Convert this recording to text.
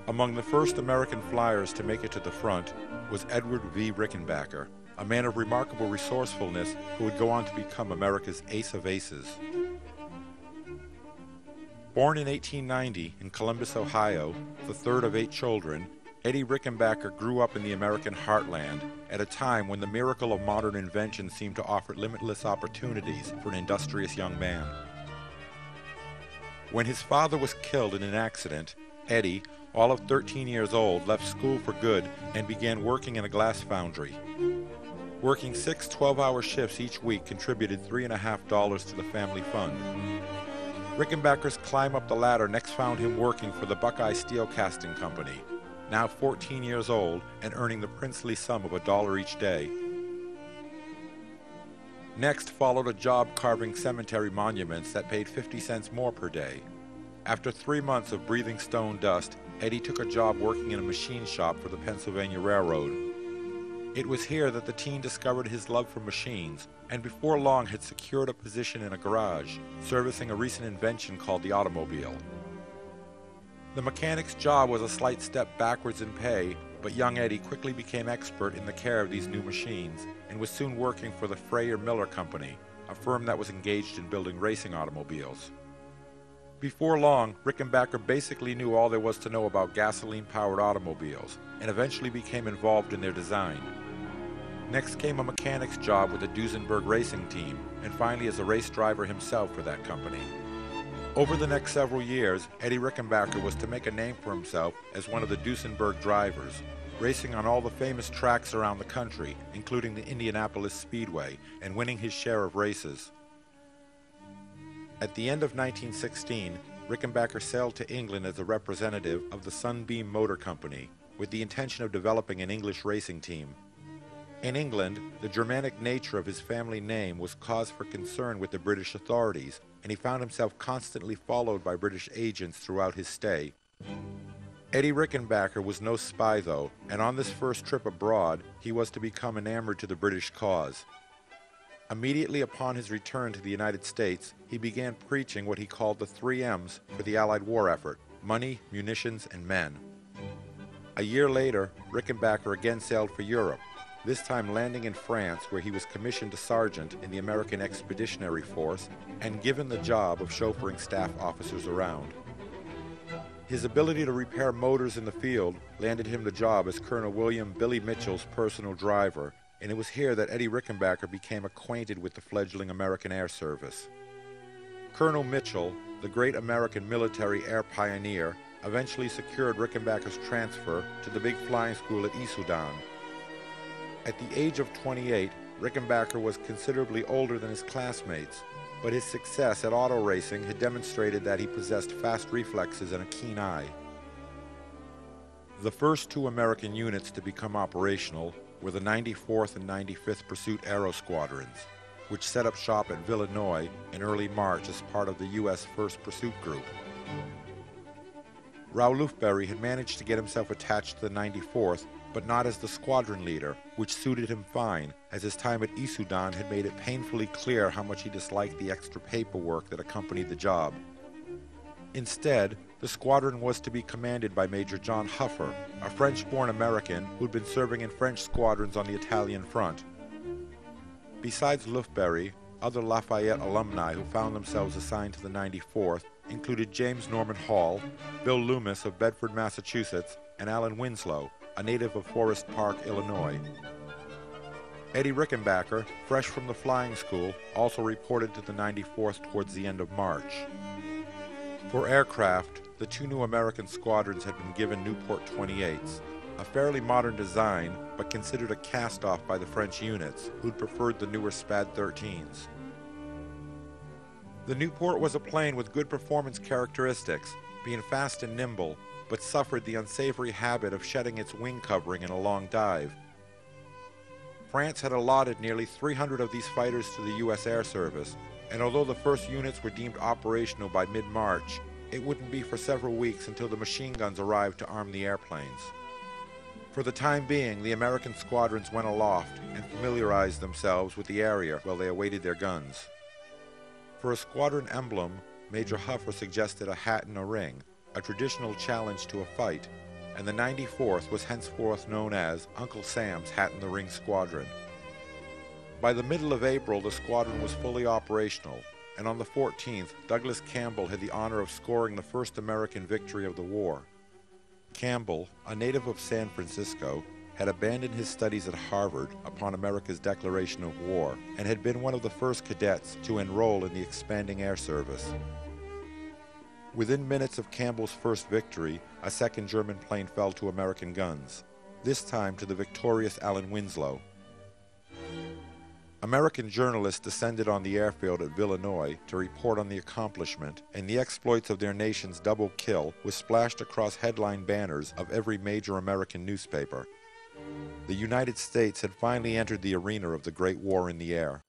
Among the first American flyers to make it to the front was Edward V. Rickenbacker, a man of remarkable resourcefulness who would go on to become America's ace of aces. Born in 1890 in Columbus, Ohio, the third of 8 children, Eddie Rickenbacker grew up in the American heartland at a time when the miracle of modern invention seemed to offer limitless opportunities for an industrious young man. When his father was killed in an accident, Eddie, all of 13 years old, left school for good and began working in a glass foundry. Working 6 12-hour shifts each week contributed $3.50 to the family fund. Rickenbacker's climb up the ladder next found him working for the Buckeye Steel Casting Company, now 14 years old and earning the princely sum of $1 each day. Next followed a job carving cemetery monuments that paid 50 cents more per day. After 3 months of breathing stone dust, Eddie took a job working in a machine shop for the Pennsylvania Railroad. It was here that the teen discovered his love for machines, and before long had secured a position in a garage, servicing a recent invention called the automobile. The mechanic's job was a slight step backwards in pay, but young Eddie quickly became expert in the care of these new machines, and was soon working for the Freyer Miller Company, a firm that was engaged in building racing automobiles. Before long, Rickenbacker basically knew all there was to know about gasoline-powered automobiles, and eventually became involved in their design. Next came a mechanic's job with the Duesenberg racing team, and finally as a race driver himself for that company. Over the next several years, Eddie Rickenbacker was to make a name for himself as one of the Duesenberg drivers, racing on all the famous tracks around the country, including the Indianapolis Speedway, and winning his share of races. At the end of 1916, Rickenbacker sailed to England as a representative of the Sunbeam Motor Company, with the intention of developing an English racing team. In England, the Germanic nature of his family name was cause for concern with the British authorities, and he found himself constantly followed by British agents throughout his stay. Eddie Rickenbacker was no spy, though, and on this first trip abroad, he was to become enamored to the British cause. Immediately upon his return to the United States, he began preaching what he called the 3 M's for the Allied war effort: money, munitions, and men. A year later, Rickenbacker again sailed for Europe, this time landing in France, where he was commissioned a sergeant in the American Expeditionary Force and given the job of chauffeuring staff officers around. His ability to repair motors in the field landed him the job as Colonel William Billy Mitchell's personal driver, and it was here that Eddie Rickenbacker became acquainted with the fledgling American Air Service. Colonel Mitchell, the great American military air pioneer, eventually secured Rickenbacker's transfer to the big flying school at Issoudun. At the age of 28, Rickenbacker was considerably older than his classmates, but his success at auto racing had demonstrated that he possessed fast reflexes and a keen eye. The first 2 American units to become operational were the 94th and 95th Pursuit Aero Squadrons, which set up shop at Villenoy in early March as part of the U.S. 1st Pursuit Group. Raoul Lufberry had managed to get himself attached to the 94th, but not as the squadron leader, which suited him fine, as his time at Issoudun had made it painfully clear how much he disliked the extra paperwork that accompanied the job. Instead, the squadron was to be commanded by Major John Huffer, a French-born American who'd been serving in French squadrons on the Italian front. Besides Lufberry, other Lafayette alumni who found themselves assigned to the 94th included James Norman Hall, Bill Loomis of Bedford, Massachusetts, and Alan Winslow, a native of Forest Park, Illinois. Eddie Rickenbacker, fresh from the flying school, also reported to the 94th towards the end of March. For aircraft, the 2 new American squadrons had been given Newport 28s, a fairly modern design, but considered a cast-off by the French units, who'd preferred the newer Spad 13s. The Newport was a plane with good performance characteristics, being fast and nimble, but suffered the unsavory habit of shedding its wing covering in a long dive. France had allotted nearly 300 of these fighters to the U.S. Air Service, and although the first units were deemed operational by mid-March, it wouldn't be for several weeks until the machine guns arrived to arm the airplanes. For the time being, the American squadrons went aloft and familiarized themselves with the area while they awaited their guns. For a squadron emblem, Major Huffer suggested a hat and a ring, a traditional challenge to a fight, and the 94th was henceforth known as Uncle Sam's Hat-in-the-Ring Squadron. By the middle of April, the squadron was fully operational, and on the 14th, Douglas Campbell had the honor of scoring the first American victory of the war. Campbell, a native of San Francisco, had abandoned his studies at Harvard upon America's declaration of war and had been one of the first cadets to enroll in the expanding air service. Within minutes of Campbell's first victory, a second German plane fell to American guns, this time to the victorious Allen Winslow. American journalists descended on the airfield at Villeneuve to report on the accomplishment, and the exploits of their nation's double kill was splashed across headline banners of every major American newspaper. The United States had finally entered the arena of the Great War in the air.